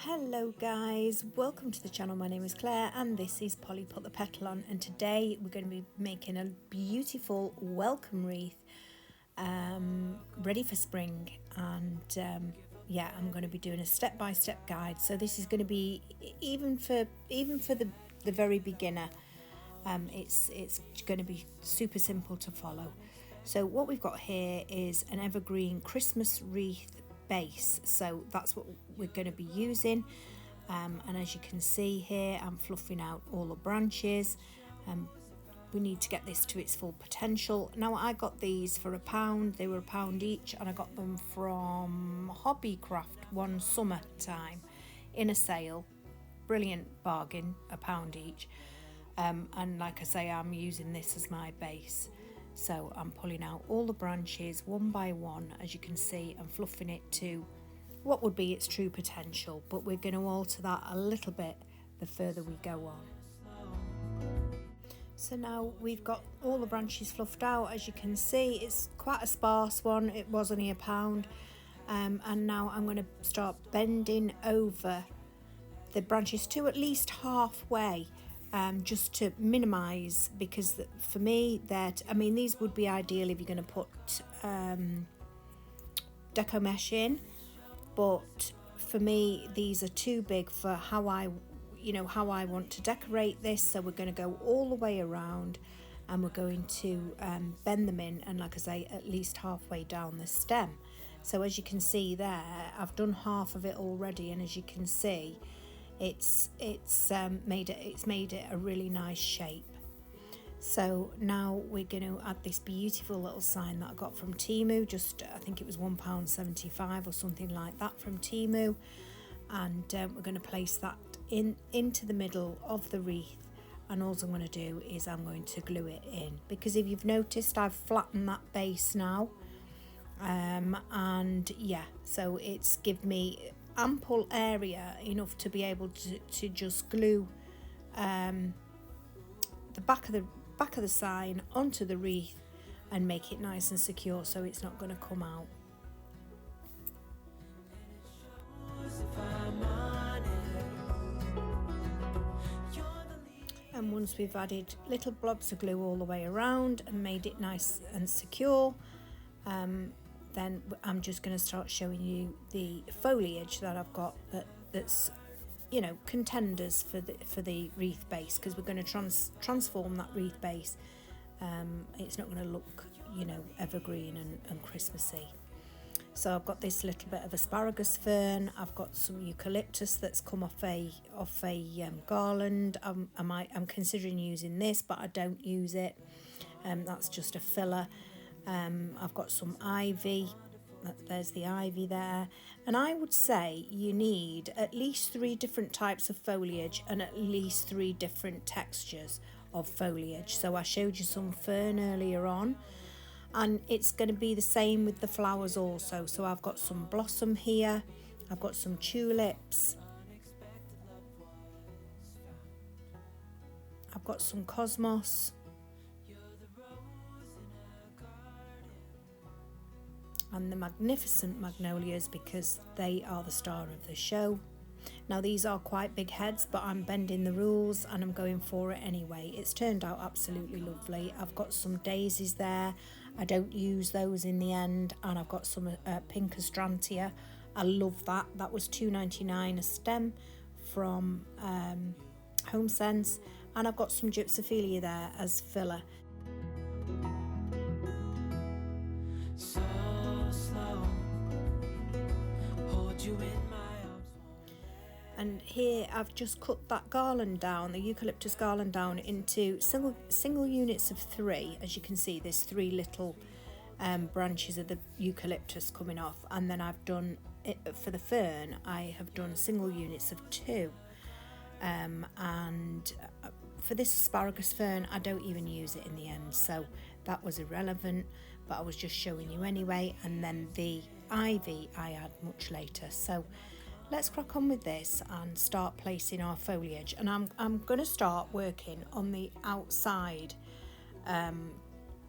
Hello guys, welcome to the channel. My name is Claire and this is Polly Put the Petal On, and today we're going to be making a beautiful welcome wreath ready for spring. And yeah, I'm going to be doing a step-by-step guide, so this is going to be even for the very beginner. It's going to be super simple to follow. So what we've got here is an evergreen Christmas wreath base, so that's what we're going to be using. And as you can see here, I'm fluffing out all the branches. We need to get this to its full potential. Now, I got these for £1. They were £1 each, and I got them from Hobbycraft one summer time in a sale. Brilliant bargain, £1 each. And like I say, I'm using this as my base. So I'm pulling out all the branches one by one, as you can see, and fluffing it to what would be its true potential, but we're going to alter that a little bit the further we go on. So now we've got all the branches fluffed out. As you can see, it's quite a sparse one. It was only £1. And now I'm going to start bending over the branches to at least halfway. Just to minimise, because for me these would be ideal if you're going to put deco mesh in, but for me these are too big for how I want to decorate this. So we're going to go all the way around, and we're going to bend them in, and like I say, at least halfway down the stem. So as you can see there, I've done half of it already, and as you can see, it's made it a really nice shape. So now we're going to add this beautiful little sign that I got from Temu. I think it was £1.75 or something like that from Temu, and we're going to place that into the middle of the wreath. And all I'm going to do is I'm going to glue it in, because if you've noticed, I've flattened that base now, and yeah, so it's given me ample area enough to be able to just glue the back of the sign onto the wreath and make it nice and secure, so it's not going to come out. And once we've added little blobs of glue all the way around and made it nice and secure, then I'm just going to start showing you the foliage that I've got that's contenders for the wreath base, because we're going to transform that wreath base. It's not going to look evergreen and Christmassy. So I've got this little bit of asparagus fern. I've got some eucalyptus that's come off a garland. I'm considering using this, but I don't use it. That's just a filler. I've got some ivy. There's the ivy there, and I would say you need at least 3 different types of foliage and at least 3 different textures of foliage. So I showed you some fern earlier on, and it's going to be the same with the flowers also. So I've got some blossom here, I've got some tulips, I've got some cosmos, and the magnificent magnolias, because they are the star of the show. Now, these are quite big heads, but I'm bending the rules and I'm going for it anyway. It's turned out absolutely lovely. I've got some daisies there. I don't use those in the end, and I've got some pink astrantia. I love that. That was £2.99 a stem from Home Sense, and I've got some gypsophilia there as filler. And here I've just cut that garland down, the eucalyptus garland down, into single units of 3. As you can see, there's 3 little branches of the eucalyptus coming off, and then I've done it for the fern. I have done single units of 2, and for this asparagus fern, I don't even use it in the end, so that was irrelevant, but I was just showing you anyway. And then the ivy I add much later. So let's crack on with this and start placing our foliage. And I'm going to start working on the outside.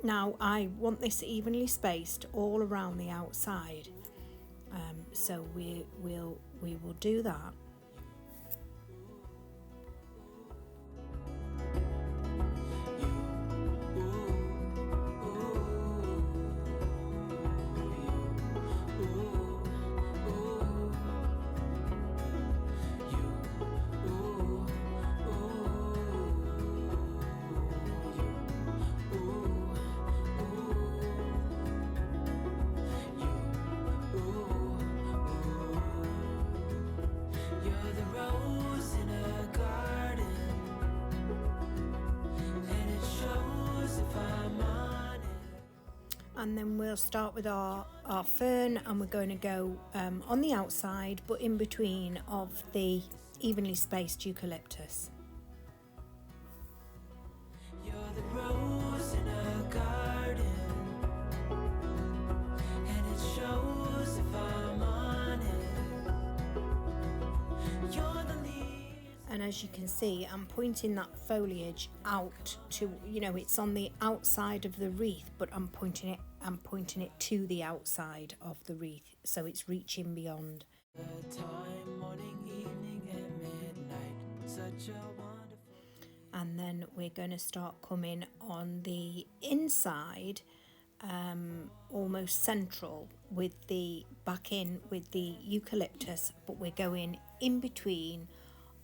Now I want this evenly spaced all around the outside, so we will do that. and then we'll start with our fern, and we're going to go on the outside but in between of the evenly spaced eucalyptus. You're the rose in a garden, and it shows if I'm on it. You're the leaves. And as you can see, I'm pointing that foliage out to, you know, it's on the outside of the wreath, but I'm pointing it to the outside of the wreath, so it's reaching beyond. The time, morning, evening, at midnight, such a wonderful. And then we're going to start coming on the inside, almost central, with the back in with the eucalyptus, but we're going in between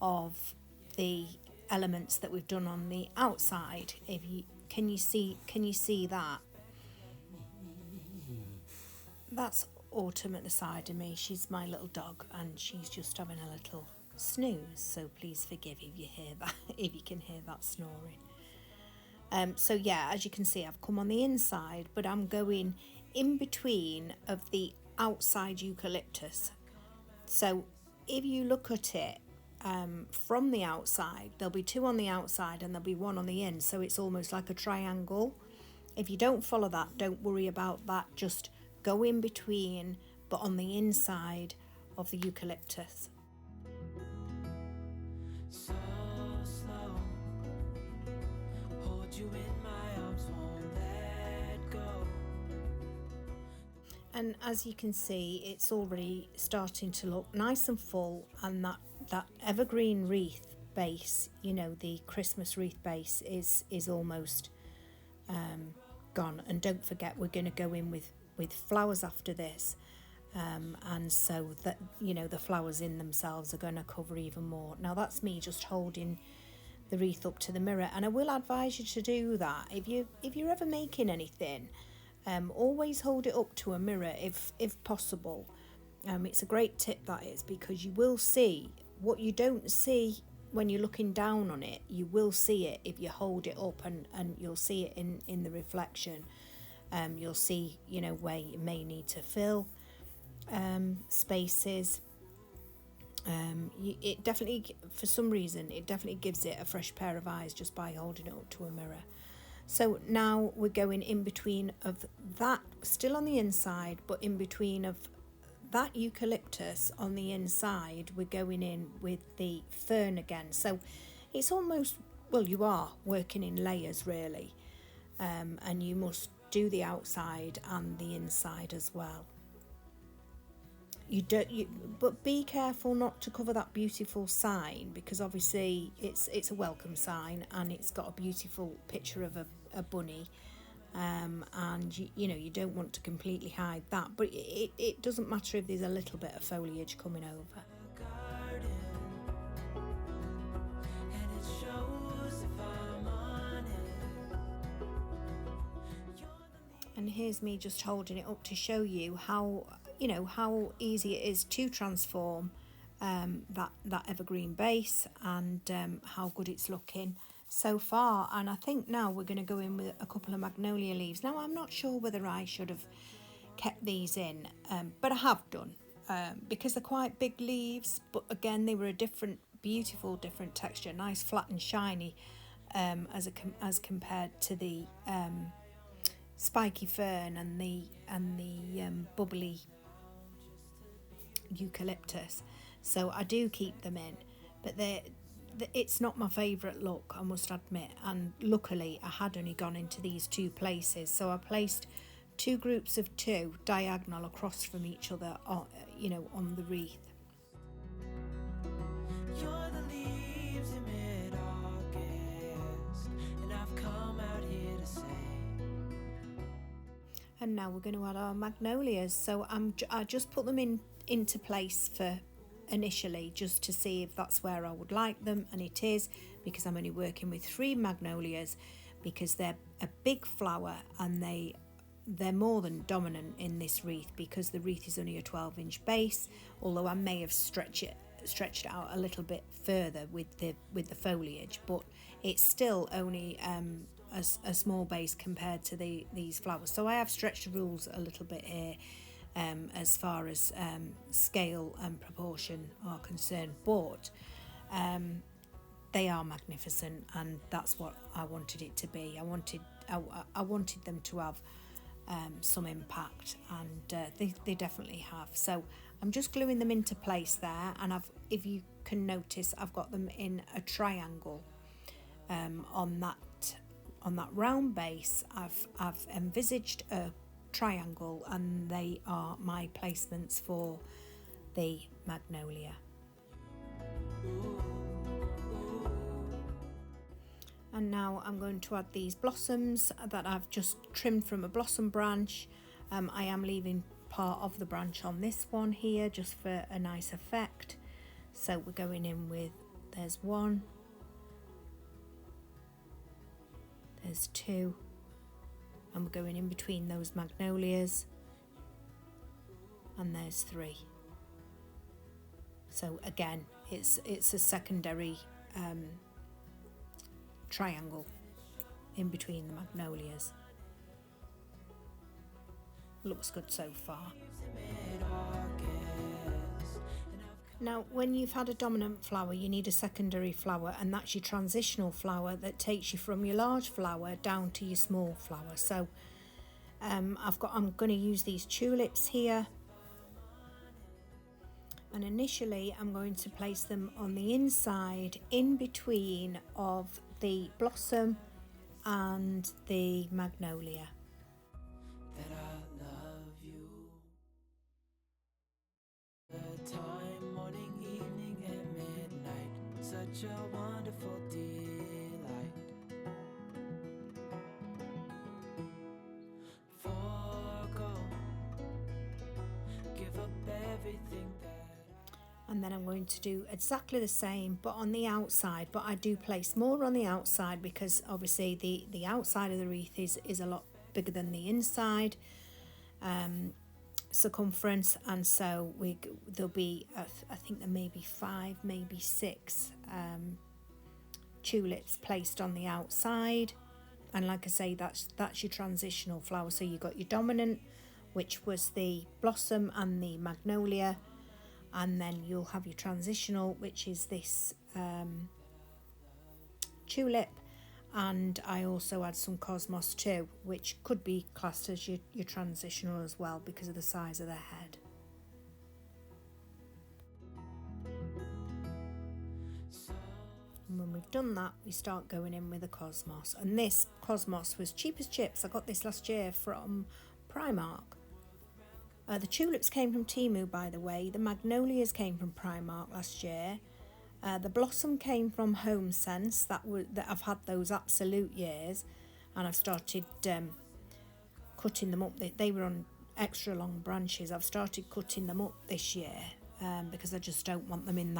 of the elements that we've done on the outside. If you can you see that? That's Autumn at the side of me. She's my little dog, and she's just having a little snooze, so please forgive if you hear that, if you can hear that snoring. So yeah, as you can see, I've come on the inside, but I'm going in between of the outside eucalyptus. So if you look at it from the outside, there'll be two on the outside and there'll be one on the in, so it's almost like a triangle. If you don't follow that, don't worry about that, just go in between but on the inside of the eucalyptus. So slow, hold you in my arms, won't let go. And as you can see, it's already starting to look nice and full, and that evergreen wreath base, you know, the Christmas wreath base is almost gone. And don't forget, we're going to go in with flowers after this, and so that, you know, the flowers in themselves are going to cover even more. Now that's me just holding the wreath up to the mirror, and I will advise you to do that if you're ever making anything. Always hold it up to a mirror if possible. It's a great tip, that is, because you will see what you don't see when you're looking down on it. You will see it if you hold it up, and you'll see it in the reflection. You'll see, you know, where you may need to fill spaces. It definitely, for some reason, it definitely gives it a fresh pair of eyes just by holding it up to a mirror. So now we're going in between of that, still on the inside, but in between of that eucalyptus on the inside, we're going in with the fern again. So it's almost, well, you are working in layers really, and you must do the outside and the inside as well. But be careful not to cover that beautiful sign, because obviously it's a welcome sign, and it's got a beautiful picture of a bunny, and you know, you don't want to completely hide that, but it doesn't matter if there's a little bit of foliage coming over. And here's me just holding it up to show you how, you know, how easy it is to transform that evergreen base, and how good it's looking so far. And I think now we're going to go in with a couple of magnolia leaves. Now I'm not sure whether I should have kept these in, but I have done, because they're quite big leaves, but again they were a beautiful different texture, nice flat and shiny, as compared to the spiky fern and the bubbly eucalyptus. So I do keep them in, but it's not my favourite look, I must admit. And luckily I had only gone into these two places, so I placed two groups of two diagonal across from each other, you know, on the wreath. You're the leaves in mid-August, and I've come out here to say. And now we're going to add our magnolias. So I just put them into place for initially, just to see if that's where I would like them, and it is, because I'm only working with 3 magnolias, because they're a big flower, and they're more than dominant in this wreath, because the wreath is only a 12-inch base, although I may have stretched it out a little bit further with the foliage, but it's still only a small base compared to these flowers. So I have stretched the rules a little bit here as far as scale and proportion are concerned, but they are magnificent, and that's what I wanted it to be. I wanted them to have some impact, and they definitely have. So I'm just gluing them into place there, and if you can notice, I've got them in a triangle on that round base. I've envisaged a triangle, and they are my placements for the magnolia. And now I'm going to add these blossoms that I've just trimmed from a blossom branch. I am leaving part of the branch on this one here just for a nice effect. So we're going in with, there's one, there's two, and we're going in between those magnolias, and there's three. So again, it's a secondary triangle in between the magnolias. Looks good so far. Now, when you've had a dominant flower, you need a secondary flower, and that's your transitional flower that takes you from your large flower down to your small flower. So I'm going to use these tulips here, and initially I'm going to place them on the inside in between of the blossom and the magnolia. That I love you. The time, morning, evening, at midnight, such a wonderful delight. Forgo, give up everything that. And then I'm going to do exactly the same but on the outside, but I do place more on the outside because obviously the outside of the wreath is a lot bigger than the inside circumference, and so there'll be I think there may be 5, maybe 6 tulips placed on the outside. And like I say, that's your transitional flower. So you've got your dominant, which was the blossom and the magnolia, and then you'll have your transitional, which is this tulip, and I also add some cosmos too, which could be classed as your transitional as well because of the size of the head. And when we've done that, we start going in with the cosmos, and this cosmos was cheap as chips. I got this last year from Primark. The tulips came from Temu, by the way. The magnolias came from Primark last year. The blossom came from Home Sense. That I've had those absolute years, and I've started cutting them up. They were on extra long branches. I've started cutting them up this year because I just don't want them in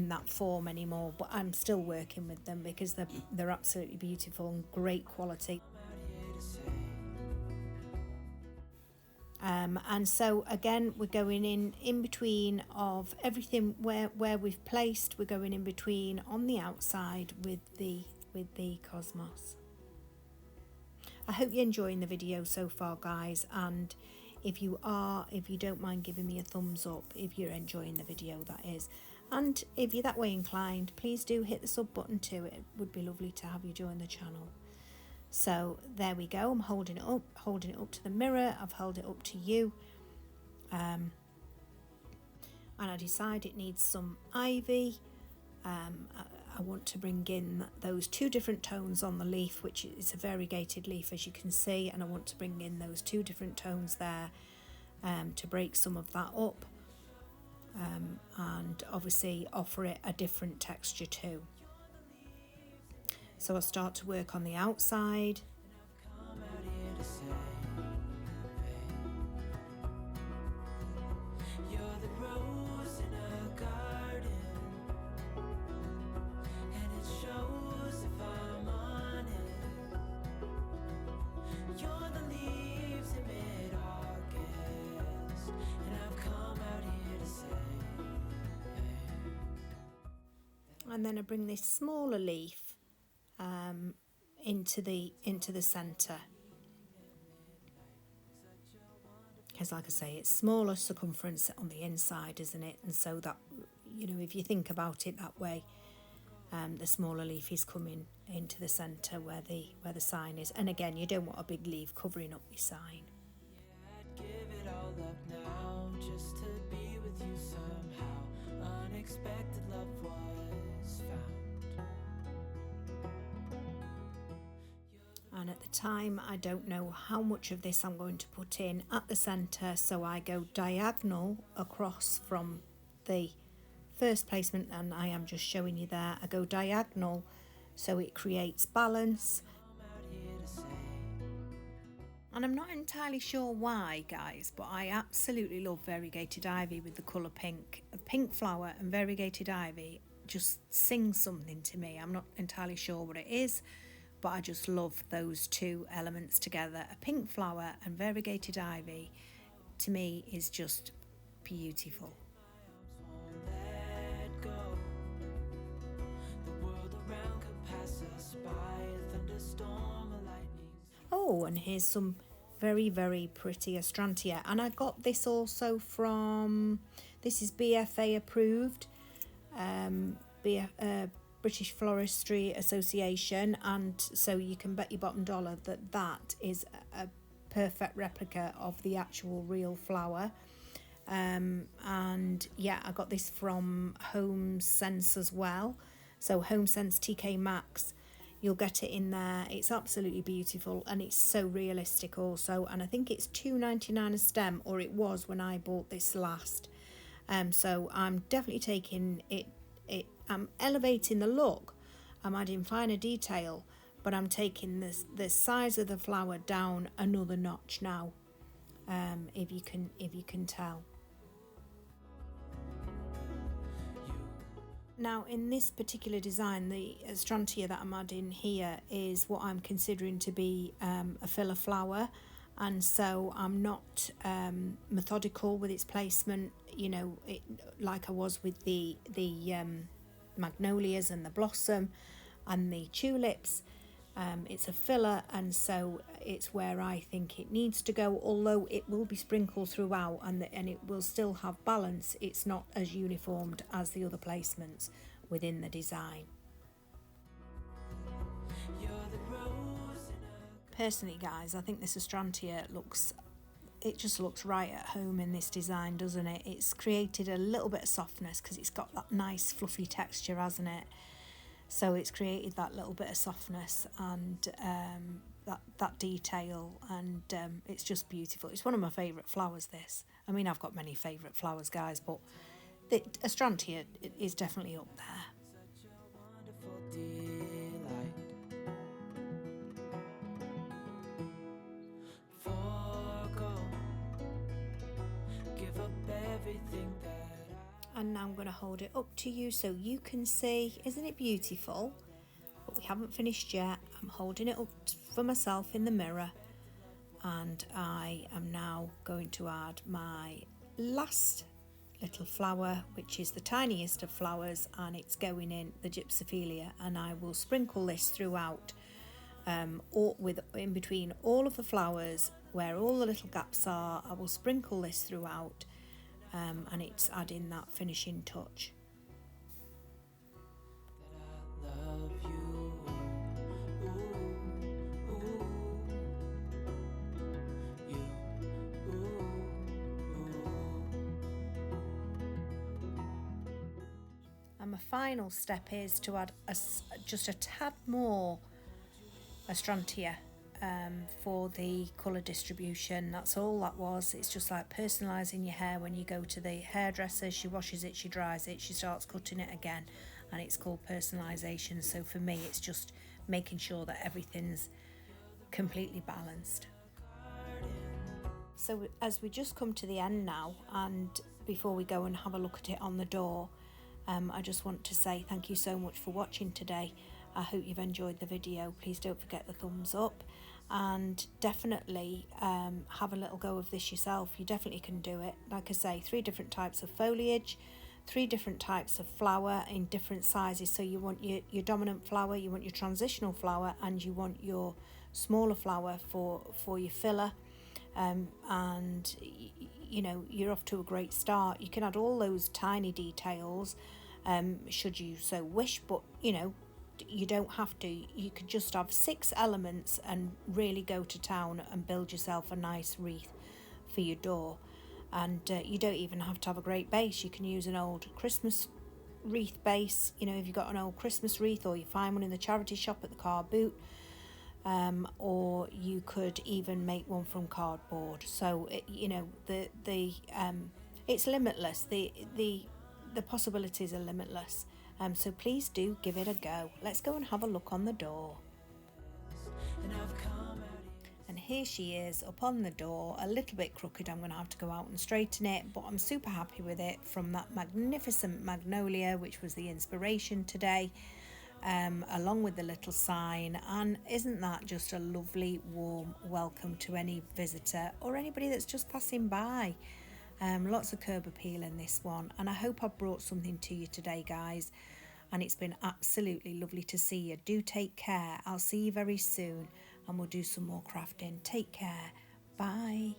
that form anymore. But I'm still working with them because they're absolutely beautiful and great quality. And so again, we're going in between of everything where we've placed. We're going in between on the outside with the cosmos. I hope you're enjoying the video so far, guys, and if you don't mind giving me a thumbs up if you're enjoying the video, that is. And if you're that way inclined, please do hit the sub button too. It would be lovely to have you join the channel. So there we go. I'm holding it up to the mirror. I've held it up to you. And I decide it needs some ivy. I want to bring in those 2 different tones on the leaf, which is a variegated leaf, as you can see, and I want to bring in those 2 different tones there to break some of that up, and obviously offer it a different texture too. So I'll start to work on the outside. And then I bring this smaller leaf into the centre. Because like I say, it's smaller circumference on the inside, isn't it? And so that, you know, if you think about it that way, the smaller leaf is coming into the centre where the sign is. And again, you don't want a big leaf covering up your sign. I'd give it all up now just to be with you somehow. Unexpected love was found. And at the time, I don't know how much of this I'm going to put in at the centre, so I go diagonal across from the first placement, and I am just showing you there. I go diagonal so it creates balance. I'm out here to say And I'm not entirely sure why, guys, but I absolutely love variegated ivy with the colour pink. A pink flower and variegated ivy just sings something to me. I'm not entirely sure what it is, but I just love those two elements together. A pink flower and variegated ivy, to me, is just beautiful. won't let go. The world around could pass us by, a thunderstorm, a lightning. Oh, and here's some very, very pretty astrantia. And I got this also from, this is BFA approved, British Floristry Association, and so you can bet your bottom dollar that that is a perfect replica of the actual real flower. And yeah, I got this from Home Sense as well. So Home Sense TK Maxx, you'll get it in there. It's absolutely beautiful and it's so realistic also. And I think it's $2.99 a stem, or it was when I bought this last. So I'm definitely taking it. I'm elevating the look. I'm adding finer detail, but I'm taking the size of the flower down another notch now. If you can tell. Now in this particular design, the astrantia that I'm adding here is what I'm considering to be a filler flower, and so I'm not methodical with its placement, you know, like I was with the magnolias and the blossom and the tulips. It's a filler, and so it's where I think it needs to go, although it will be sprinkled throughout and it will still have balance. It's not as uniformed as the other placements within the design. You're the rose in a Personally, guys, I think this astrantia just looks right at home in this design, doesn't it? It's created a little bit of softness because it's got that nice fluffy texture, hasn't it? So it's created that little bit of softness and that detail, and it's just beautiful. It's one of my favourite flowers, this. I mean, I've got many favourite flowers, guys, but the astrantia is definitely up there. such a wonderful delight. Forgo, give up everything that And now I'm going to hold it up to you so you can see. Isn't it beautiful? But we haven't finished yet. I'm holding it up for myself in the mirror, and I am now going to add my last little flower, which is the tiniest of flowers, and it's going in the gypsophilia, and I will sprinkle this throughout, in between all of the flowers where all the little gaps are. I will sprinkle this throughout, and it's adding that finishing touch. I love you. Ooh, ooh, you. And my final step is to add just a tad more astrantia for the colour distribution. That's all that was. It's just like personalising your hair when you go to the hairdresser. She washes it, she dries it, she starts cutting it again, and it's called personalisation. So for me, it's just making sure that everything's completely balanced. So as we just come to the end now, and before we go and have a look at it on the door, I just want to say thank you so much for watching today. I hope you've enjoyed the video. Please don't forget the thumbs up, and definitely have a little go of this yourself. You definitely can do it. Like I say, 3 different types of foliage, 3 different types of flower in different sizes. So you want your dominant flower, you want your transitional flower, and you want your smaller flower for your filler. And you know, you're off to a great start. You can add all those tiny details should you so wish, but you know, you don't have to. You could just have 6 elements and really go to town and build yourself a nice wreath for your door. And you don't even have to have a great base. You can use an old Christmas wreath base, you know, if you've got an old Christmas wreath, or you find one in the charity shop at the car boot, or you could even make one from cardboard. So you know, the it's limitless. The possibilities are limitless. So please do give it a go. Let's go and have a look on the door. And I've come out And here she is up on the door, a little bit crooked. I'm going to have to go out and straighten it, but I'm super happy with it, from that magnificent magnolia, which was the inspiration today, along with the little sign. And isn't that just a lovely warm welcome to any visitor or anybody that's just passing by? Lots of curb appeal in this one, and I hope I've brought something to you today, guys. And it's been absolutely lovely to see you. Do take care. I'll see you very soon, and we'll do some more crafting. Take care. Bye.